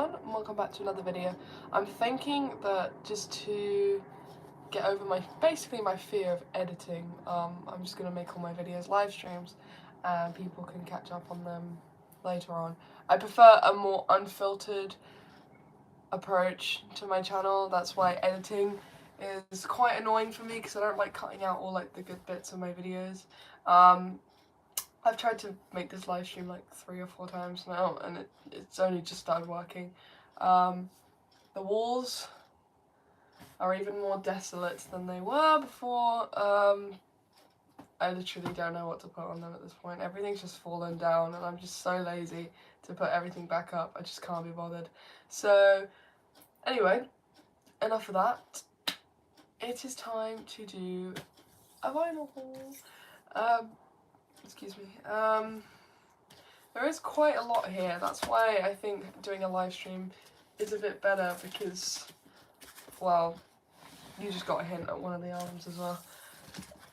everyone, and welcome back to another video. I'm thinking that just to get over basically my fear of editing, I'm just going to make all my videos live streams and people can catch up on them later on. I prefer a more unfiltered approach to my channel. That's why editing is quite annoying for me, because I don't like cutting out all like the good bits of my videos. I've tried to make this live stream like 3 or 4 times now, and it's only just started working. The walls are even more desolate than they were before. I literally don't know what to put on them at this point. Everything's just fallen down, and I'm just so lazy to put everything back up. I just can't be bothered. So, anyway, enough of that. It is time to do a vinyl haul. Excuse me. There is quite a lot here. That's why I think doing a live stream is a bit better, because, well, you just got a hint at one of the albums as well.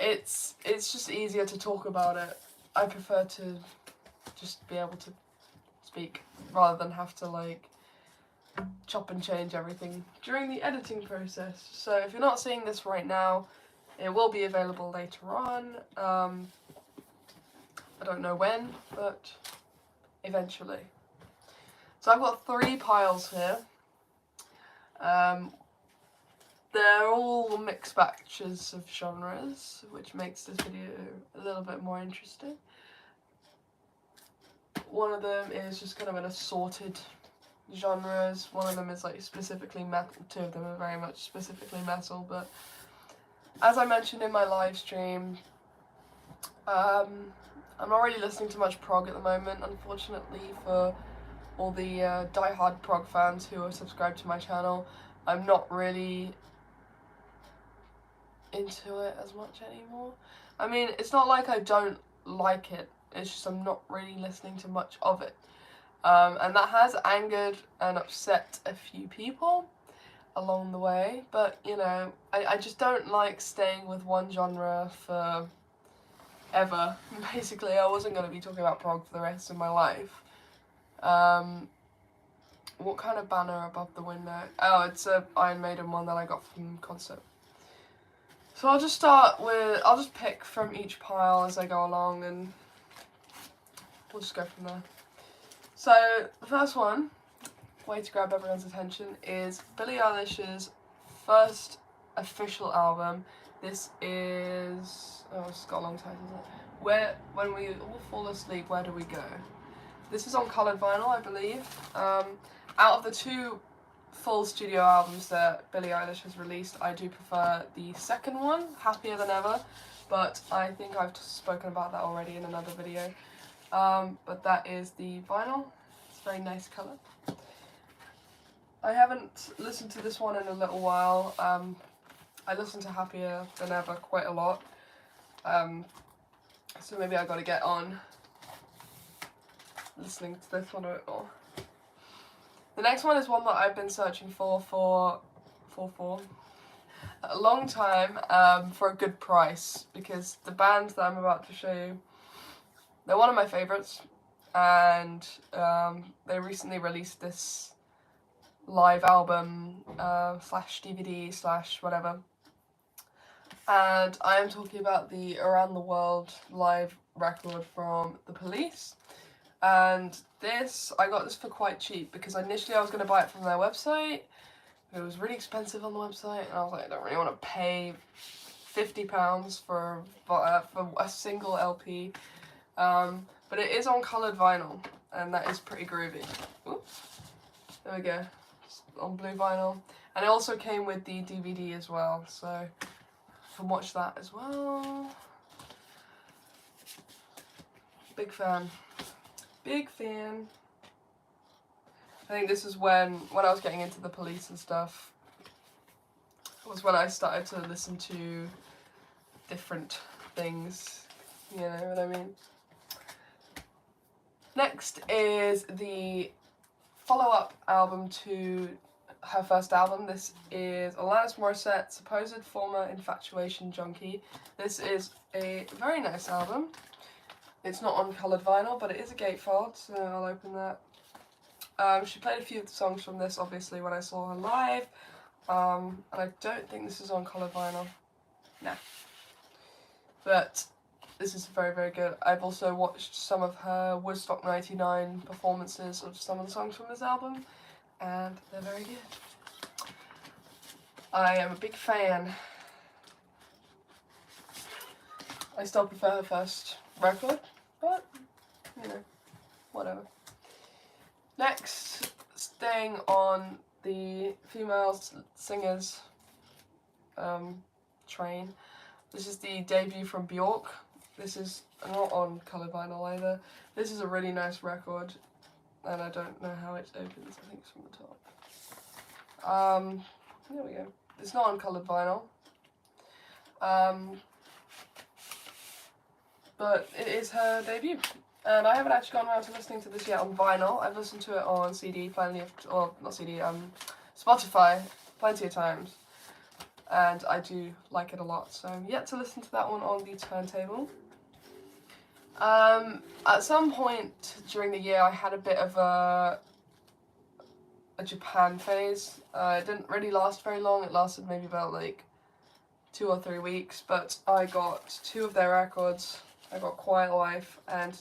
It's just easier to talk about it. I prefer to just be able to speak rather than have to like chop and change everything during the editing process. So if you're not seeing this right now, it will be available later on. I don't know when, but eventually. So I've got 3 piles here. They're all mixed batches of genres, which makes this video a little bit more interesting. One of them is just kind of an assorted genres. One of them is like specifically metal. 2 of them are very much specifically metal, but as I mentioned in my live stream, I'm not really listening to much prog at the moment, unfortunately, for all the die-hard prog fans who are subscribed to my channel. I'm not really into it as much anymore. I mean, it's not like I don't like it, it's just I'm not really listening to much of it. And that has angered and upset a few people along the way, but, you know, I just don't like staying with one genre for ever. Basically, I wasn't going to be talking about prog for the rest of my life. What kind of banner above the window? Oh, it's a Iron Maiden one that I got from concert. So I'll just pick from each pile as I go along, and we'll just go from there. So the first one, way to grab everyone's attention, is Billie Eilish's first official album. This is, oh, it's got a long title, isn't it? When we all fall asleep, where do we go? This is on coloured vinyl, I believe. Out of the 2 full studio albums that Billie Eilish has released, I do prefer the second one, Happier Than Ever, but I think I've spoken about that already in another video. But that is the vinyl. It's a very nice colour. I haven't listened to this one in a little while. I listen to Happier Than Ever quite a lot, so maybe I gotta get on listening to this one a bit more. The next one is one that I've been searching for a long time, for a good price, because the band that I'm about to show you, they're one of my favourites, and they recently released this live album slash DVD slash whatever, and I am talking about the Around the World live record from The Police. And this, I got this for quite cheap, because initially I was going to buy it from their website. It was really expensive on the website, and I was like, I don't really want to pay £50 for a single LP. But it is on coloured vinyl, and that is pretty groovy. Oops. There we go. It's on blue vinyl. And it also came with the DVD as well, so you can watch that as well. Big fan. Big fan. I think this is when I was getting into The Police and stuff, was when I started to listen to different things, you know what I mean? Next is the follow-up album to her first album. This is Alanis Morissette's supposed former infatuation junkie. This is a very nice album. It's not on coloured vinyl, but it is a gatefold, so I'll open that. She played a few of the songs from this, obviously, when I saw her live. And I don't think this is on coloured vinyl. Nah. But this is very, very good. I've also watched some of her Woodstock 99 performances of some of the songs from this album, and they're very good. I am a big fan. I still prefer her first record, but, you know, whatever. Next, staying on the female singers train. This is the debut from Bjork. This is not on coloured vinyl either. This is a really nice record, and I don't know how it opens. I think it's from the top. There we go. It's not on coloured vinyl. But it is her debut. And I haven't actually gone around to listening to this yet on vinyl. I've listened to it on CD Spotify plenty of times. And I do like it a lot. So I'm yet to listen to that one on the turntable. At some point during the year I had a bit of a Japan phase. It didn't really last very long. It lasted maybe about like 2 or 3 weeks. But I got 2 of their records. I got Quiet Life and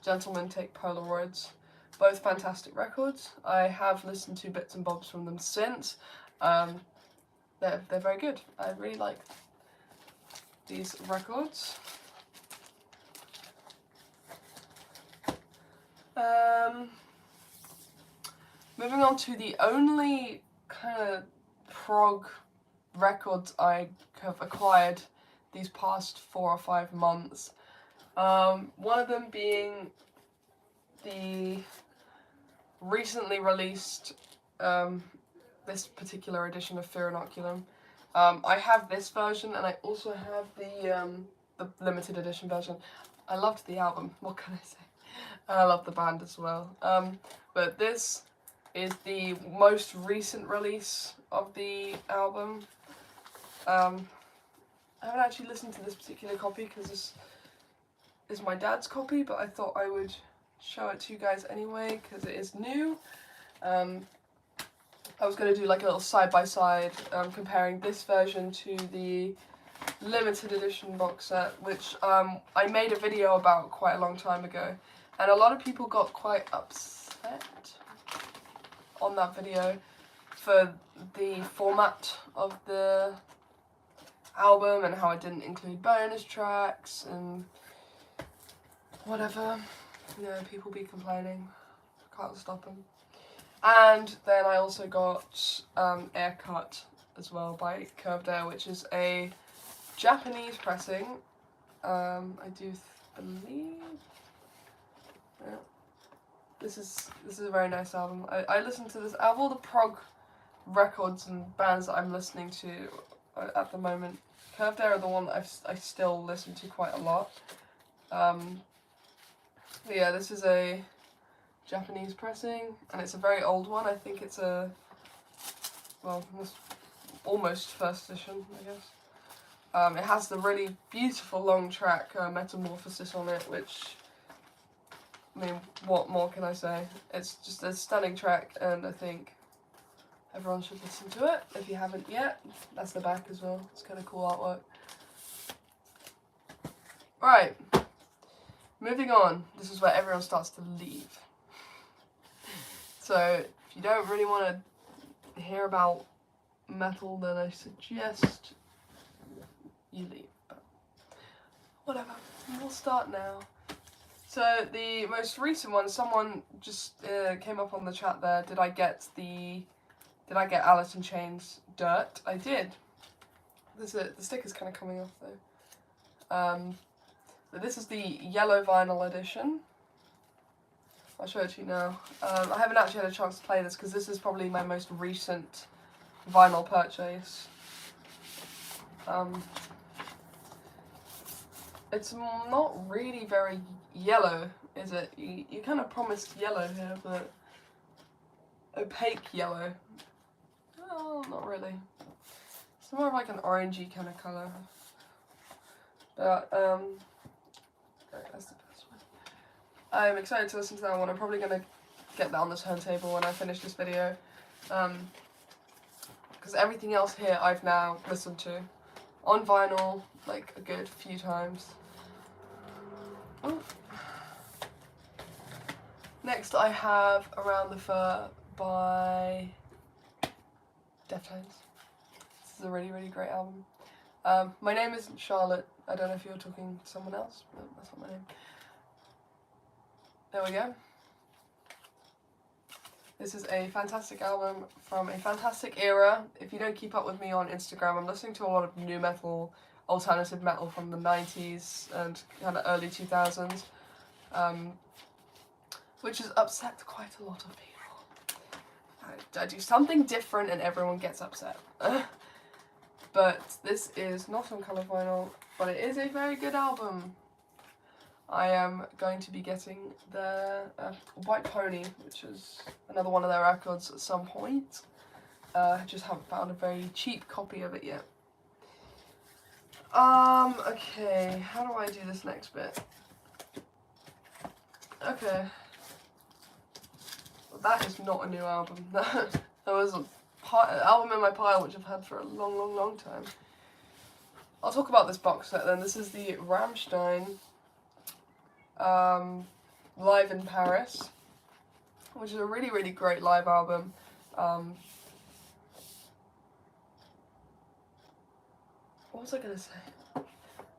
Gentlemen Take Polaroids. Both fantastic records. I have listened to bits and bobs from them since. They're very good. I really like these records. Moving on to the only kind of prog records I have acquired these past 4 or 5 months. One of them being the recently released this particular edition of Fear Inoculum. I have this version, and I also have the limited edition version. I loved the album, what can I say? And I love the band as well. But this is the most recent release of the album. I haven't actually listened to this particular copy because this is my dad's copy, but I thought I would show it to you guys anyway because it is new. I was going to do like a little side-by-side comparing this version to the limited edition box set, which I made a video about quite a long time ago, and a lot of people got quite upset on that video for the format of the album and how I didn't include bonus tracks and whatever. You know, people be complaining. Can't stop them. And then I also got Aircut as well by Curved Air, which is a Japanese pressing. I do believe. Yeah. This is a very nice album. I listen to this out of all the prog records and bands that I'm listening to at the moment. Curved Air are the one that I still listen to quite a lot. But yeah, this is a Japanese pressing, and it's a very old one. I think it's almost first edition, I guess. It has the really beautiful long track Metamorphosis on it, which, I mean, what more can I say? It's just a stunning track, and I think everyone should listen to it if you haven't yet. That's the back as well. It's kind of cool artwork. Right, moving on. This is where everyone starts to leave. So if you don't really want to hear about metal, then I suggest you leave. But whatever, we'll start now. So the most recent one, someone just came up on the chat there. Did I get Alice in Chains Dirt? I did. The sticker's kind of coming off though. But this is the yellow vinyl edition. I'll show it to you now. I haven't actually had a chance to play this because this is probably my most recent vinyl purchase. It's not really very yellow, is it? You kind of promised yellow here, but opaque yellow. Oh, not really. It's more of like an orangey kind of colour. But, that's the best one. I'm excited to listen to that one. I'm probably going to get that on the turntable when I finish this video. Because everything else here I've now listened to on vinyl like a good few times. Ooh. Next I have Around the Fur by Deftones. This is a really, really great album. My name isn't Charlotte. I don't know if you're talking to someone else, but that's not my name. There we go. This is a fantastic album from a fantastic era. If you don't keep up with me on Instagram, I'm listening to a lot of new metal, alternative metal from the 90s and kind of early 2000s, which has upset quite a lot of people. I do something different and everyone gets upset. But this is not on colour vinyl, but it is a very good album. I am going to be getting the White Pony, which is another one of their records at some point. I just haven't found a very cheap copy of it yet. Okay, how do I do this next bit? Okay. Well, that is not a new album. There was an album in my pile which I've had for a long, long, long time. I'll talk about this box set then. This is the Rammstein Live in Paris, which is a really, really great live album. What was I going to say?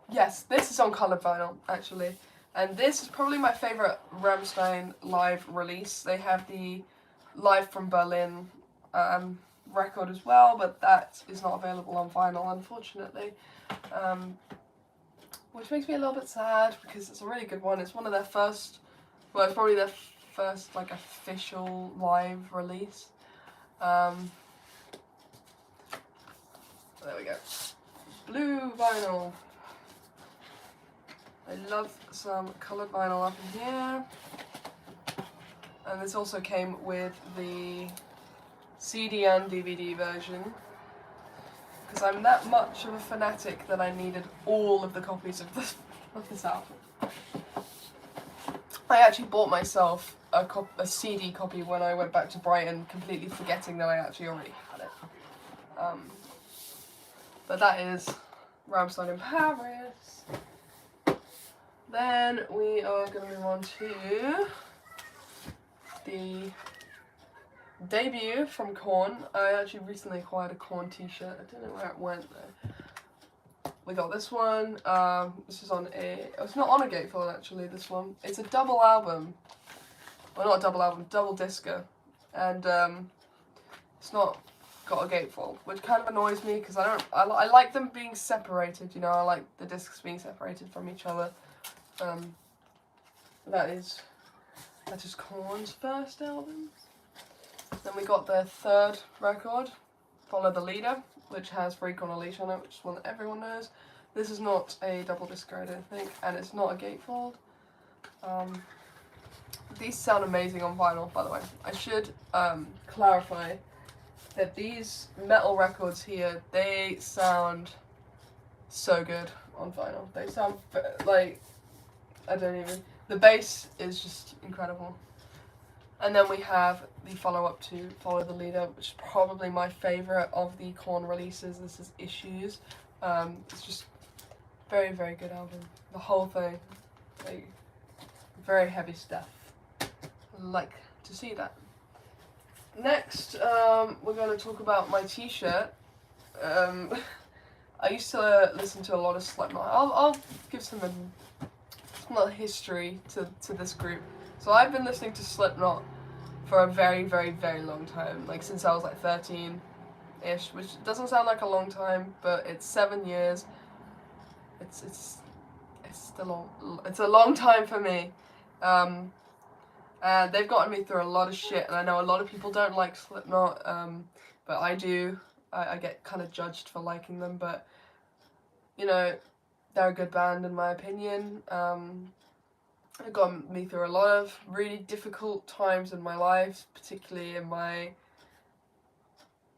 Yes, this is on coloured vinyl, actually. And this is probably my favourite Rammstein live release. They have the Live from Berlin record as well, but that is not available on vinyl, unfortunately. Which makes me a little bit sad, because it's a really good one. It's one of their first, well, it's probably their first, like, official live release. There we go. Blue vinyl. I love some coloured vinyl up in here. And this also came with the CD and DVD version, because I'm that much of a fanatic that I needed all of the copies of this album. I actually bought myself a CD copy when I went back to Brighton, completely forgetting that I actually already had it. But that is Rammstein in Paris. Then we are going to move on to the debut from Korn. I actually recently acquired a Korn t-shirt. I don't know where it went though. We got this one. This is on it's not on a gatefold actually, this one. It's a double album. Well, not a double album, double disco. And it's not got a gatefold, which kind of annoys me because I like them being separated, you know, I like the discs being separated from each other. That is Korn's first album. Then we got their third record, Follow the Leader, which has Freak on a Leash on it, which is one that everyone knows. This is not a double disc, I don't think, and it's not a gatefold. These sound amazing on vinyl, by the way. I should clarify that these metal records here, they sound so good on vinyl. They sound like, I don't even, the bass is just incredible. And then we have the follow-up to Follow the Leader, which is probably my favourite of the Korn releases. This is Issues. It's just very, very good album. The whole thing, like, very heavy stuff. I like to see that. Next, we're going to talk about my t-shirt. I used to listen to a lot of Slipknot. I'll give some little history to this group. So I've been listening to Slipknot for a very, very, very long time, like since I was like 13-ish, which doesn't sound like a long time, but it's 7 years. It's a long time for me. And they've gotten me through a lot of shit, and I know a lot of people don't like Slipknot, but I do. I get kind of judged for liking them, but you know, they're a good band in my opinion. It got me through a lot of really difficult times in my life, particularly in my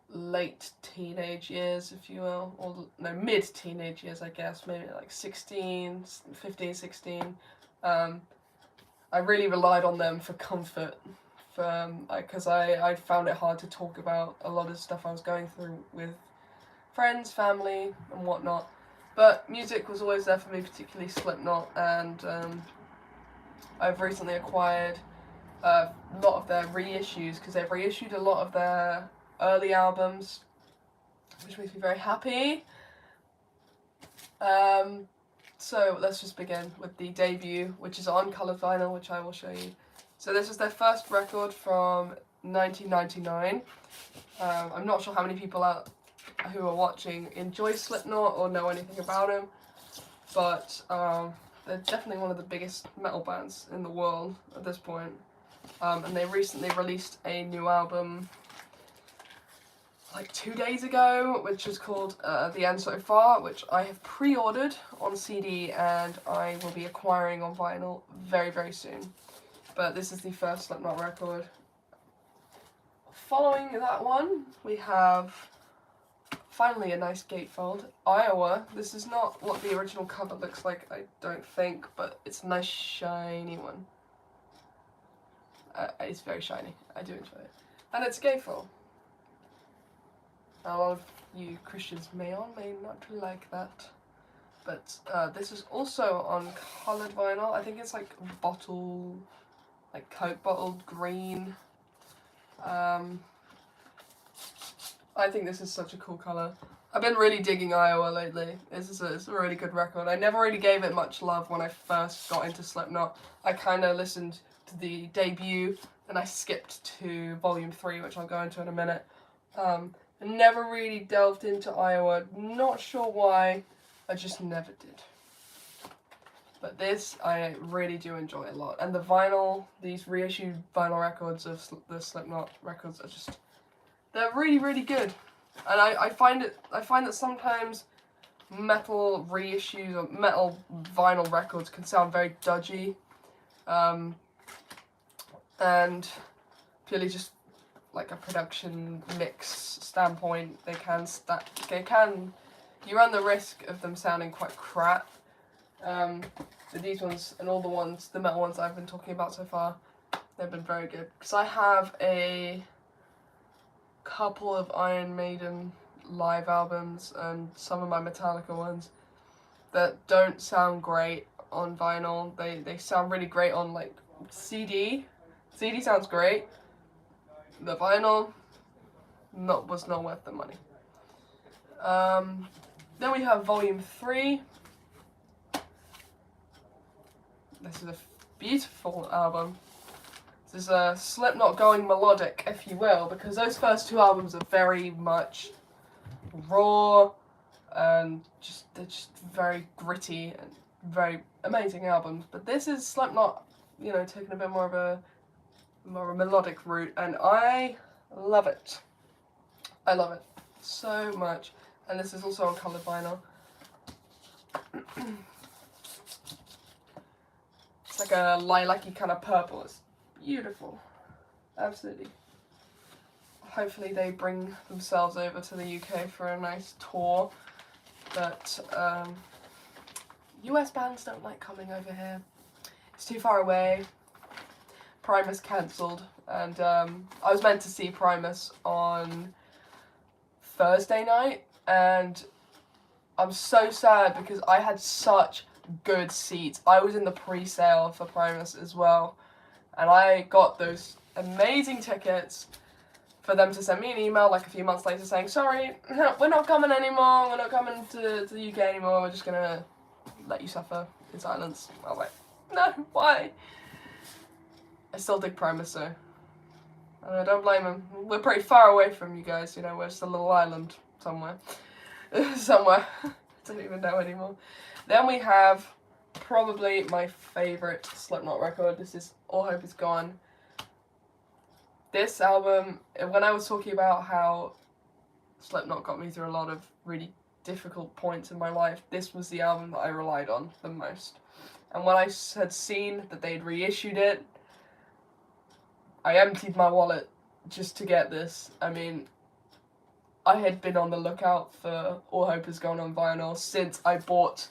late teenage years, if you will, or no, mid-teenage years, I guess, maybe like 15, 16. I really relied on them for comfort because I found it hard to talk about a lot of stuff I was going through with friends, family, and whatnot. But music was always there for me, particularly Slipknot, and I've recently acquired a lot of their reissues, because they've reissued a lot of their early albums, which makes me very happy. So let's just begin with the debut, which is on coloured vinyl, which I will show you. So this was their first record from 1999. I'm not sure how many people out who are watching enjoy Slipknot or know anything about him, but they're definitely one of the biggest metal bands in the world at this point. And they recently released a new album like 2 days ago, which is called The End So Far, which I have pre-ordered on CD and I will be acquiring on vinyl very, very soon. But this is the first Slipknot record. Following that one, we have finally a nice gatefold, Iowa. This is not what the original cover looks like, I don't think, but it's a nice shiny one. It's very shiny, I do enjoy it. And it's gatefold. A lot of you Christians may or may not like that. But this is also on coloured vinyl. I think it's like bottle, like Coke bottled green. I think this is such a cool colour. I've been really digging Iowa lately. It's a really good record. I never really gave it much love when I first got into Slipknot. I kind of listened to the debut, and I skipped to Volume 3, which I'll go into in a minute. I never really delved into Iowa, not sure why, I just never did. But this, I really do enjoy a lot. And the vinyl, these reissued vinyl records of the Slipknot records are just, they're really, really good. And I find that sometimes metal reissues or metal vinyl records can sound very dodgy. And purely just like a production mix standpoint, you run the risk of them sounding quite crap. But these ones and all the metal ones I've been talking about so far, they've been very good. Because I have a couple of Iron Maiden live albums and some of my Metallica ones that don't sound great on vinyl. They sound really great on like CD. CD sounds great. The vinyl was not worth the money. Then we have Volume 3. This is a beautiful album. This is a Slipknot going melodic, if you will, because those first two albums are very much raw and they're just very gritty and very amazing albums. But this is Slipknot, taking a bit more of a melodic route, and I love it. I love it so much. And this is also on coloured vinyl. It's like a lilac-y kind of purple. It's beautiful. Absolutely. Hopefully they bring themselves over to the UK for a nice tour. But US bands don't like coming over here. It's too far away. Primus cancelled, and I was meant to see Primus on Thursday night, and I'm so sad because I had such good seats. I was in the pre-sale for Primus as well, and I got those amazing tickets for them to send me an email like a few months later saying, sorry, we're not coming anymore, we're not coming to the UK anymore, we're just gonna let you suffer in silence. I was like, no, why? I still dig Primus, so I don't blame him. We're pretty far away from you guys, we're just a little island somewhere. Somewhere. Don't even know anymore. Then we have probably my favourite Slipknot record. This is All Hope Is Gone. This album, when I was talking about how Slipknot got me through a lot of really difficult points in my life, this was the album that I relied on the most. And when I had seen that they'd reissued it, I emptied my wallet just to get this. I mean, I had been on the lookout for All Hope Is Gone on vinyl since I bought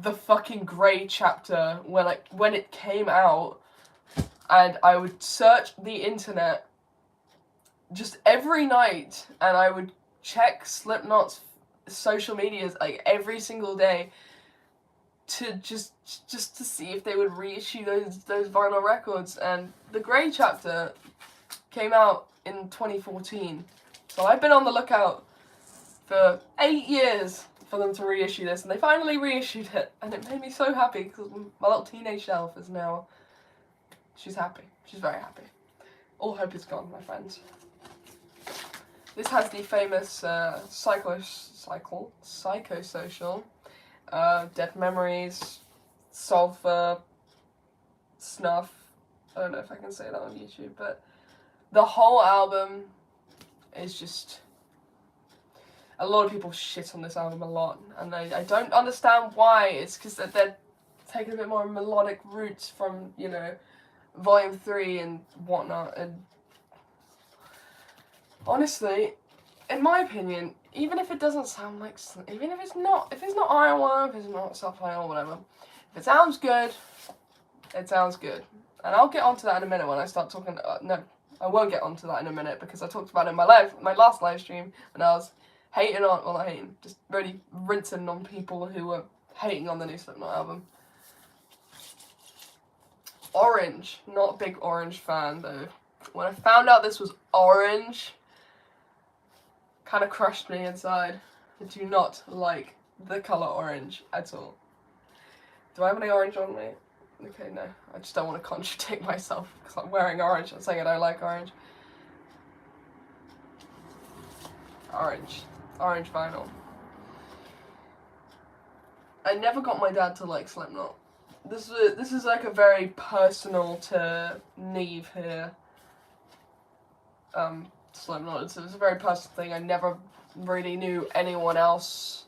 the fucking Grey chapter when it came out. and I would search the internet just every night, and I would check Slipknot's social medias like every single day to just to see if they would reissue those vinyl records. And the Grey Chapter came out in 2014, so I've been on the lookout for 8 years for them to reissue this, and they finally reissued it, and it made me so happy because my little teenage self is now, she's happy. She's very happy. All hope is gone, my friends. This has the famous psychosocial, Dead Memories, Sulfur, Snuff. I don't know if I can say that on YouTube, but the whole album is just... A lot of people shit on this album a lot, and I don't understand why. It's because they're taking a bit more melodic roots from, you know, Volume 3 and whatnot, and honestly, in my opinion, even if it doesn't sound like, even if it's not Iron Worm, if it's not Self-Titled or whatever, if it sounds good, it sounds good. And I'll get onto that in a minute when I start talking, no, I won't get onto that in a minute, because I talked about it in my last live stream, when I was hating on, well, not hating, just really rinsing on people who were hating on the new Slipknot album. Orange, not a big Orange fan though. When I found out this was Orange, kind of crushed me inside. I do not like the colour orange at all. Do I have any orange on me? Okay, no. I just don't want to contradict myself because I'm wearing orange. I'm saying I don't like orange. Orange vinyl. I never got my dad to like Slipknot. This is like a very personal to Neve here. Slipknot. It's a very personal thing. I never really knew anyone else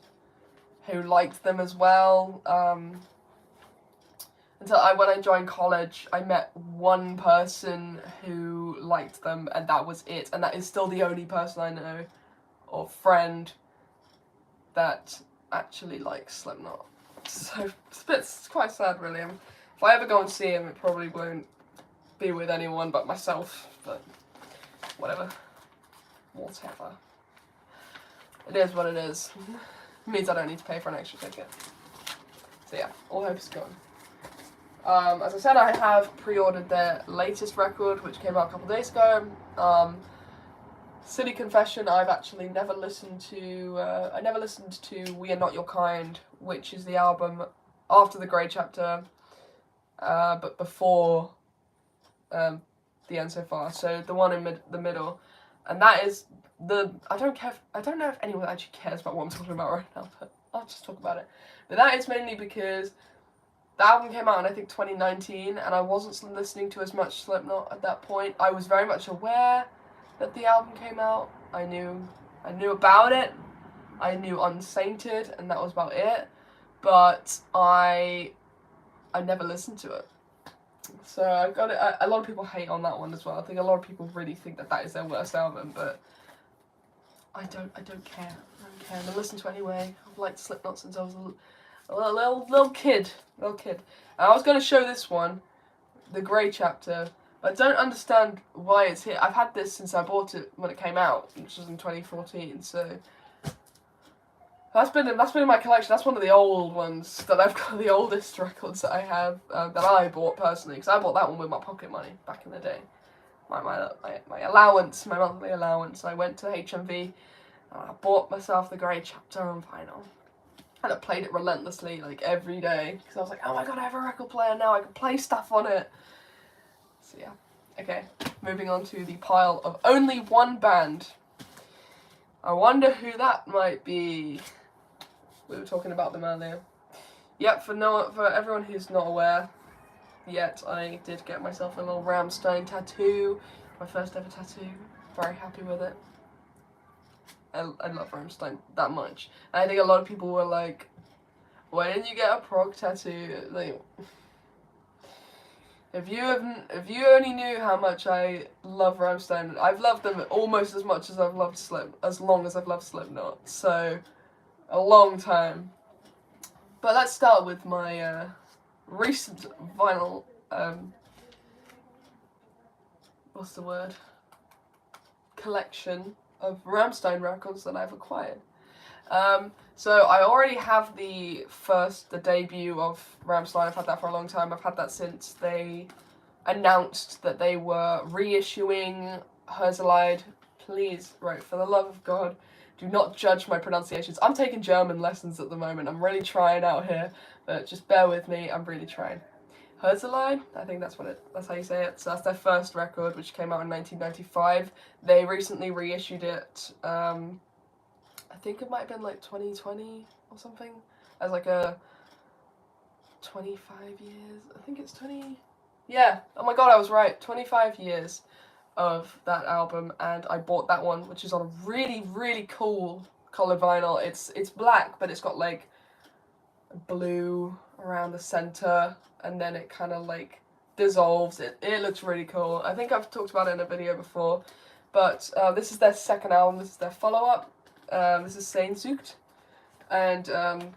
who liked them as well. Until when I joined college, I met one person who liked them, and that was it. And that is still the only person I know, or friend, that actually likes Slipknot. So it's quite sad, really. If I ever go and see him, it probably won't be with anyone but myself. But whatever. It is what it is. It means I don't need to pay for an extra ticket. So yeah, all hope is gone. As I said, I have pre-ordered their latest record, which came out a couple of days ago. Silly confession, I've actually never listened to, I never listened to We Are Not Your Kind, which is the album after The Grey Chapter, but before The End So Far, so the one in the middle. And that is I don't know if anyone actually cares about what I'm talking about right now, but I'll just talk about it. But that is mainly because the album came out in, I think, 2019, and I wasn't listening to as much Slipknot at that point. I was very much aware that the album came out. I knew about it. I knew Unsainted, and that was about it. But I never listened to it. So I got it. A lot of people hate on that one as well. I think a lot of people really think that is their worst album, but I don't care. I don't care. I listen to it anyway. I've liked Slipknot since I was a little kid. And I was going to show this one, The Grey Chapter. I don't understand why it's here. I've had this since I bought it when it came out, which was in 2014. So that's been in my collection. That's one of the old ones that I've got, the oldest records that I have that I bought personally, because I bought that one with my pocket money back in the day. My allowance, my monthly allowance. I went to HMV and I bought myself The Grey Chapter on vinyl. And I played it relentlessly, like, every day. Because I was like, oh my god, I have a record player now, I can play stuff on it. So yeah. Okay, moving on to the pile of only one band. I wonder who that might be. We were talking about them earlier. Yep, for everyone who's not aware yet, I did get myself a little Rammstein tattoo. My first ever tattoo. Very happy with it. I love Rammstein that much. And I think a lot of people were like, why didn't you get a Prog tattoo? Like, if you only knew how much I love Rammstein, I've loved them almost as much as I've loved as long as I've loved Slipknot. So, a long time. But let's start with my recent vinyl what's the word? Collection of Rammstein records that I've acquired. So I already have the debut of Rammstein. I've had that for a long time. I've had that since they announced that they were reissuing Herzeleid. Please, right, for the love of God, do not judge my pronunciations. I'm taking German lessons at the moment. I'm really trying out here, but just bear with me. I'm really trying. Herzeleid, I think that's how you say it. So that's their first record, which came out in 1995. They recently reissued it. I think it might have been like 2020 or something, as like a 25 years. I think it's 20. Yeah. Oh my God, I was right. 25 years of that album, and I bought that one, which is on a really, really cool colored vinyl. It's black, but it's got like blue around the center, and then it kind of like dissolves. It looks really cool. I think I've talked about it in a video before, but this is their second album. This is their follow-up. This is Sehnsucht, and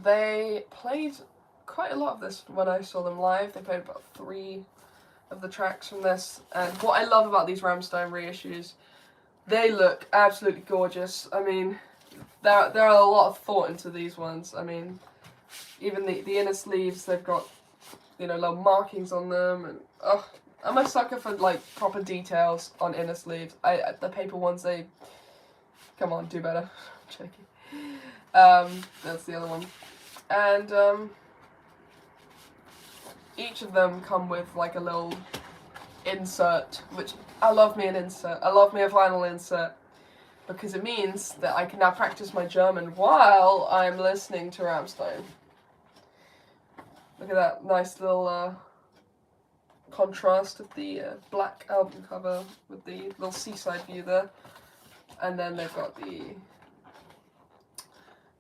they played quite a lot of this when I saw them live. They played about 3 of the tracks from this, and what I love about these Rammstein reissues, they look absolutely gorgeous. I mean, there are a lot of thought into these ones. I mean, even the inner sleeves, they've got, you know, little markings on them, and I'm a sucker for like proper details on inner sleeves. The paper ones, they come on, do better. I'm joking. That's the other one, and each of them come with like a little insert, which I love me an insert. I love me a vinyl insert, because it means that I can now practice my German while I'm listening to Rammstein. Look at that nice little contrast of the black album cover with the little seaside view there. And then they've got the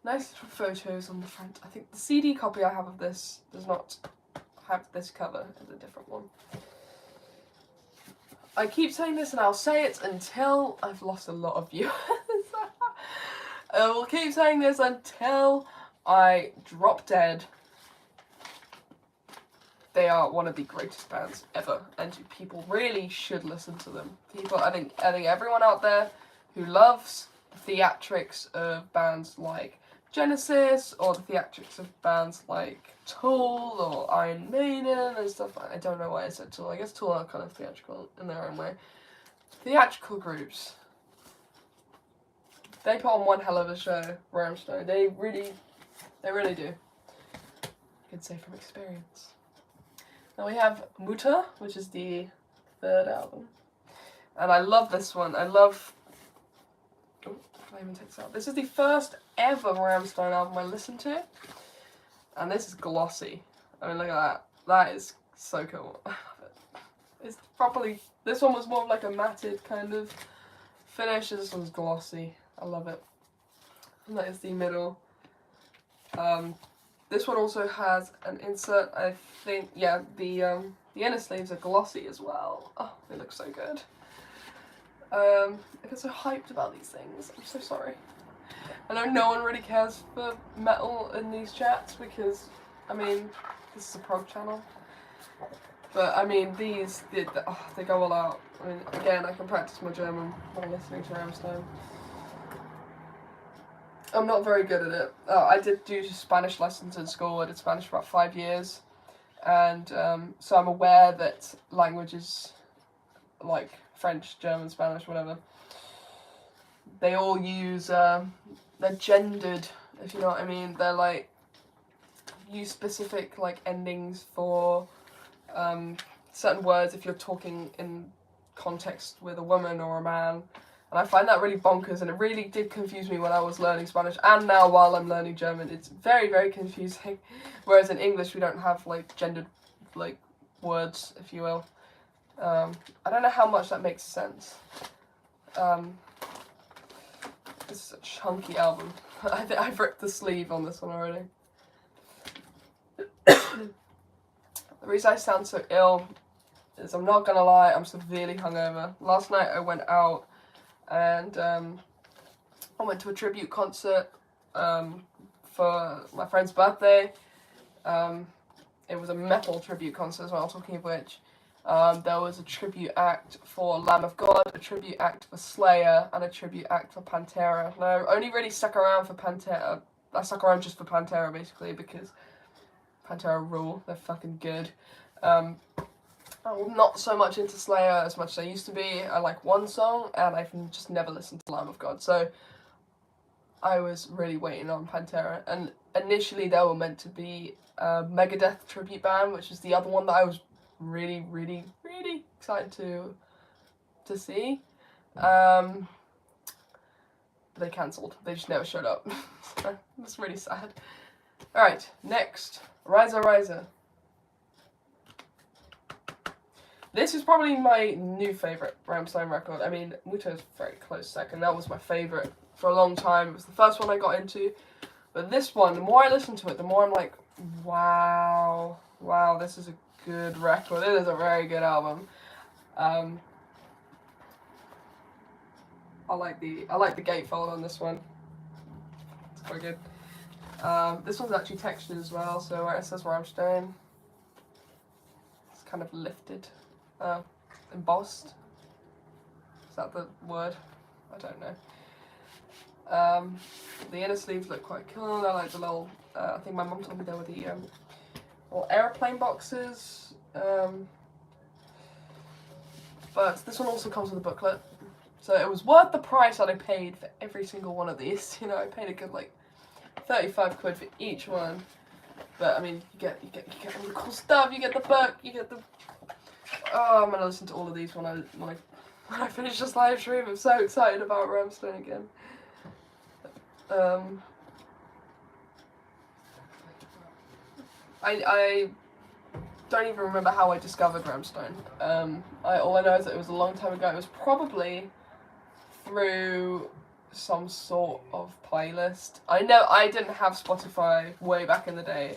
nice little photos on the front. I think the CD copy I have of this does not have this cover, it's a different one. I keep saying this and I'll say it until I've lost a lot of viewers. I will keep saying this until I drop dead. They are one of the greatest bands ever, and people really should listen to them. I think everyone out there who loves the theatrics of bands like Genesis, or the theatrics of bands like Tool or Iron Maiden and stuff. I don't know why I said Tool. I guess Tool are kind of theatrical in their own way. Theatrical groups, they put on one hell of a show. Rammstein, they really do. I can say from experience. Now we have Mutter, which is the third album, and I love this one. I love. Oh, Flaming takes out. This is the first ever Rammstein album I listened to, and this is glossy. I mean, look at that. That is so cool. It's properly. This one was more of like a matted kind of finish. This one's glossy. I love it. And that is the middle. This one also has an insert. I think, yeah, the inner sleeves are glossy as well. Oh, they look so good. I get so hyped about these things. I'm so sorry. I know no one really cares for metal in these chats because, I mean, this is a prog channel. But, I mean, they go all out. I mean, again, I can practice my German while listening to Rammstein. I'm not very good at it. I did do Spanish lessons in school. I did Spanish for about 5 years. And so I'm aware that languages like French, German, Spanish, whatever, they all use, they're gendered, if you know what I mean. They're like, use specific like endings for certain words if you're talking in context with a woman or a man. And I find that really bonkers, and it really did confuse me when I was learning Spanish, and now while I'm learning German. It's very, very confusing. Whereas in English, we don't have, like, gendered, like, words, if you will. I don't know how much that makes sense. This is a chunky album. I think I've ripped the sleeve on this one already. The reason I sound so ill is, I'm not gonna lie, I'm severely hungover. Last night I went out and I went to a tribute concert for my friend's birthday. It was a metal tribute concert as well, talking of which. There was a tribute act for Lamb of God, a tribute act for Slayer, and a tribute act for Pantera. And I only really stuck around for Pantera. I stuck around just for Pantera, basically, because Pantera rule. They're fucking good. I'm not so much into Slayer as much as I used to be. I like one song, and I've just never listened to Lamb of God. So I was really waiting on Pantera. And initially, they were meant to be a Megadeth tribute band, which is the other one that I was really, really, really excited to see. But they cancelled. They just never showed up. So that's really sad. Alright, next. Riser Riser. This is probably my new favourite Rammstein record. I mean, Muto's very close second. That was my favourite for a long time. It was the first one I got into. But this one, the more I listen to it, the more I'm like, wow, this is a good record. It is a very good album. I like the gatefold on this one. It's quite good. This one's actually textured as well, so where it says Rammstein, it's kind of lifted, embossed. Is that the word? I don't know. The inner sleeves look quite cool. I like the little, I think my mum told me they were the little airplane boxes. But this one also comes with a booklet. So it was worth the price that I paid for every single one of these. You know, I paid a good like 35 quid for each one. But I mean, you get all the cool stuff. You get the book. You get the. Oh, I'm gonna listen to all of these when I finish this live stream. I'm so excited about Rammstein again. I don't even remember how I discovered Rammstein. All I know is that it was a long time ago. It was probably through some sort of playlist. I know I didn't have Spotify way back in the day.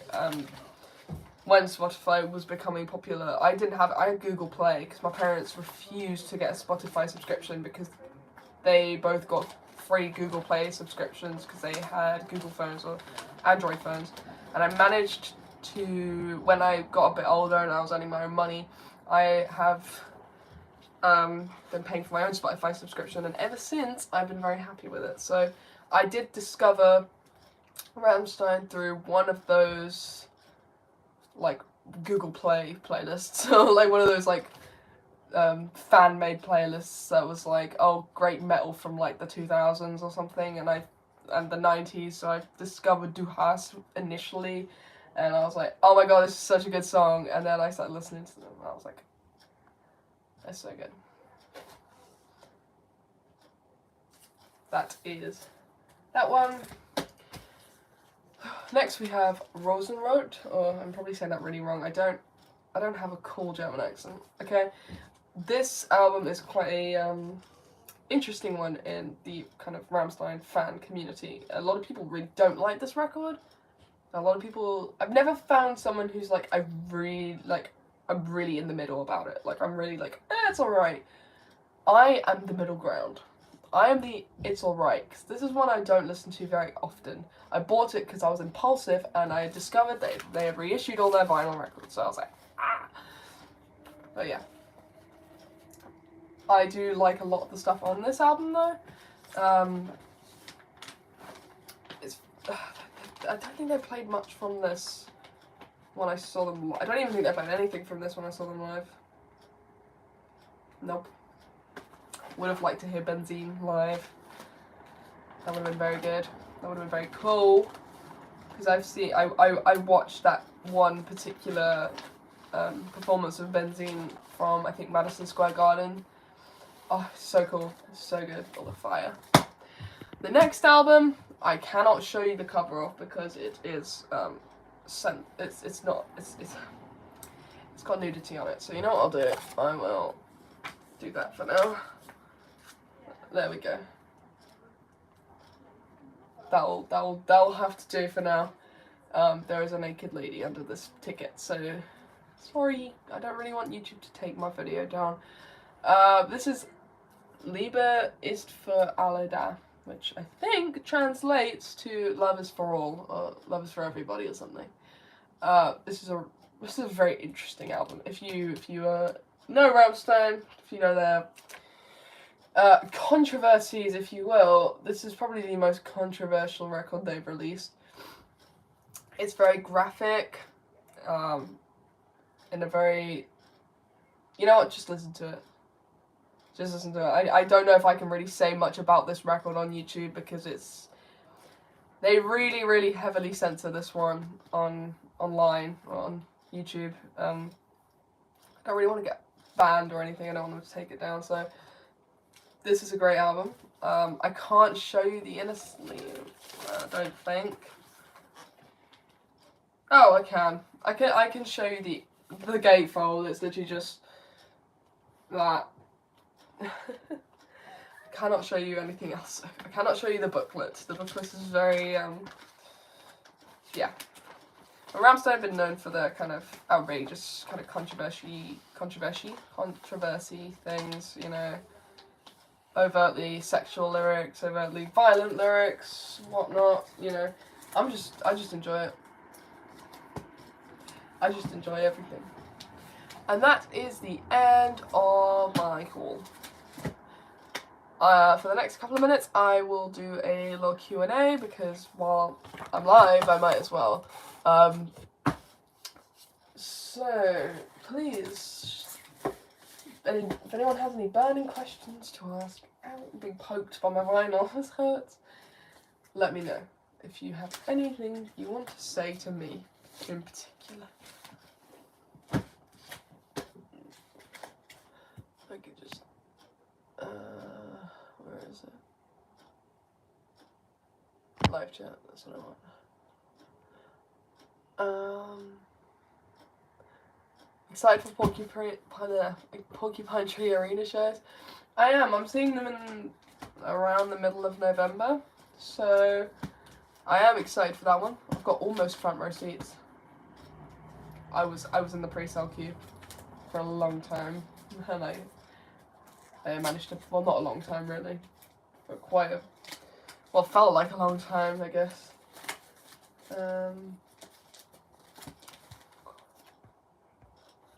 When Spotify was becoming popular, I had Google Play because my parents refused to get a Spotify subscription because they both got free Google Play subscriptions because they had Google phones or Android phones. And I managed to, when I got a bit older and I was earning my own money, I have been paying for my own Spotify subscription, and ever since I've been very happy with it. So I did discover Rammstein through one of those like Google Play playlists, so like one of those like fan-made playlists that was like, oh, great metal from like the 2000s or something, and the 90s. So I discovered Du Hast initially, and I was like, oh my god, this is such a good song. And then I started listening to them, and I was like, that's so good. That is that one. Next we have Rosenrot, or I'm probably saying that really wrong. I don't have a cool German accent. Okay, this album is quite a interesting one in the kind of Rammstein fan community. A lot of people really don't like this record. A lot of people, I've never found someone who's like, I'm really in the middle about it. Like, I'm really like, it's alright. I am the middle ground. I am the it's alright, because this is one I don't listen to very often. I bought it because I was impulsive, and I discovered that they had reissued all their vinyl records, so I was like, ah! But yeah. I do like a lot of the stuff on this album, though. I don't think they played much from this when I saw them. I don't even think they played anything from this when I saw them live. Nope. Would have liked to hear Benzene live. That would have been very good. That would have been very cool. Because I watched that one particular performance of Benzene from, I think, Madison Square Garden. Oh, so cool. So good. Full of fire. The next album, I cannot show you the cover of because it is it's got nudity on it. So you know what I'll do? I will do that for now. There we go. That'll have to do for now. There is a naked lady under this ticket, so sorry, I don't really want YouTube to take my video down. This is Liebe ist für alle da, which I think translates to love is for all, or love is for everybody, or something. This is a very interesting album. If you know Rammstein, if you know their controversies, if you will, this is probably the most controversial record they've released. It's very graphic, in a very... You know what, just listen to it. Just listen to it. I don't know if I can really say much about this record on YouTube because it's... They really, really heavily censor this one online, on YouTube. I don't really want to get banned or anything, I don't want them to take it down, so... This is a great album. I can't show you the inner sleeve, I don't think. Oh, I can. I can show you the gatefold. It's literally just that. I cannot show you anything else. I cannot show you the booklet. The booklet is very yeah. But Rammstein have been known for their kind of outrageous, kind of controversy things, you know. Overtly sexual lyrics, overtly violent lyrics, whatnot, you know. I just enjoy it. I just enjoy everything. And that is the end of my haul. For the next couple of minutes, I will do a little Q&A because while I'm live, I might as well. So, please, if anyone has any burning questions to ask, I'm being poked by my vinyl, this hurts. Let me know if you have anything you want to say to me in particular. I could just, where is it? Live chat, that's what I want. Excited for Porcupine Tree Arena shows? I am. I'm seeing them in around the middle of November, so I am excited for that one. I've got almost front row seats. I was in the pre-sale queue for a long time, and I managed to, well, not a long time really, but quite a, well, felt like a long time, I guess. Let's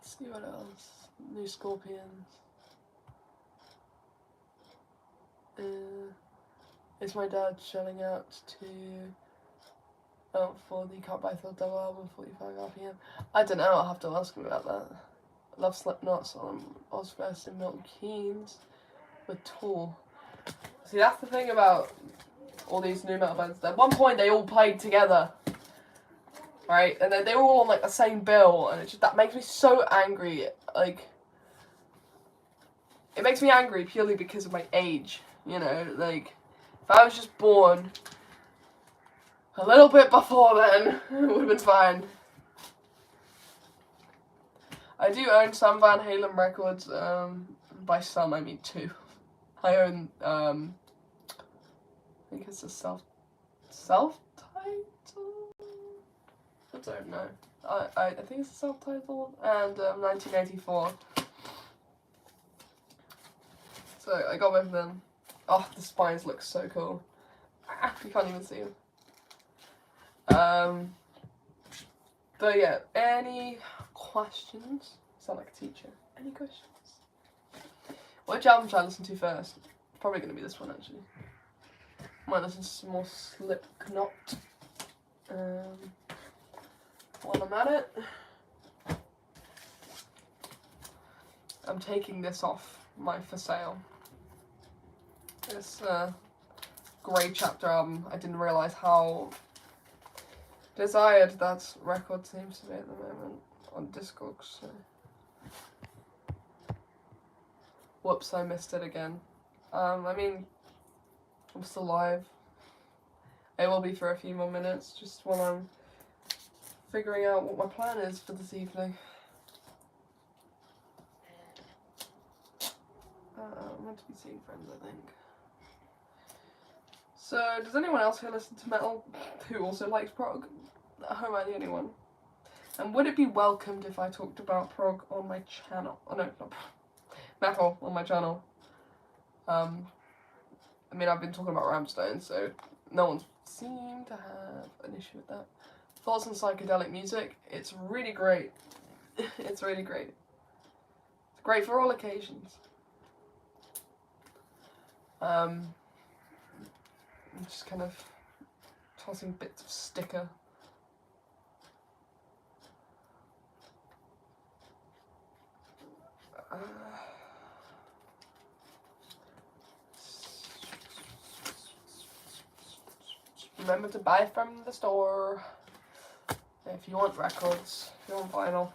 see what else. New Scorpions. Is my dad shelling out to for the Can't Buy Thrill double album 45 RPM? I don't know, I'll have to ask him about that. I love Slipknot on Ozfest in Milton Keynes with Tool. See, that's the thing about all these new metal bands. At one point they all played together, right? And then they were all on like the same bill, and it just, that makes me so angry. Like, it makes me angry purely because of my age. You know, like, if I was just born a little bit before then, it would have been fine. I do own some Van Halen records. By some, I mean 2. I own, I think it's a self-title? I don't know. I think it's a self-title, and 1984. So I got both of them. Oh, the spines look so cool. You can't even see them. But yeah, any questions? Sound like a teacher. Any questions? Which album should I listen to first? Probably going to be this one, actually. Might listen to some more Slipknot. While I'm at it, I'm taking this off my for sale. This Grey Chapter album. I didn't realise how desired that record seems to be at the moment on Discogs. So. Whoops, I missed it again. I mean, I'm still live. It will be for a few more minutes, just while I'm figuring out what my plan is for this evening. I'm meant to be seeing friends, I think. So, does anyone else here listen to metal who also likes prog? I hope I'm the only one. And would it be welcomed if I talked about prog on my channel? Oh no, not metal on my channel. I mean, I've been talking about Rammstein, so no one's seemed to have an issue with that. Thoughts on psychedelic music? It's really great. It's really great. It's great for all occasions. I'm just kind of tossing bits of sticker. Remember to buy from the store if you want records, if you want vinyl.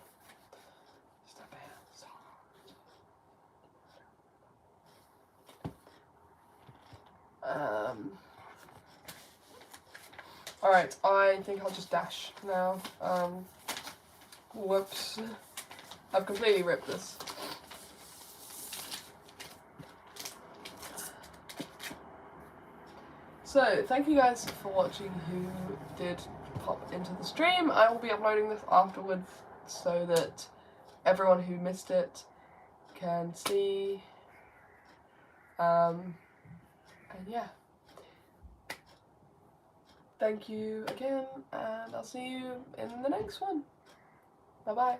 Alright, I think I'll just dash now. Whoops. I've completely ripped this. So, thank you guys for watching who did pop into the stream. I will be uploading this afterwards so that everyone who missed it can see. And yeah. Thank you again, and I'll see you in the next one. Bye bye.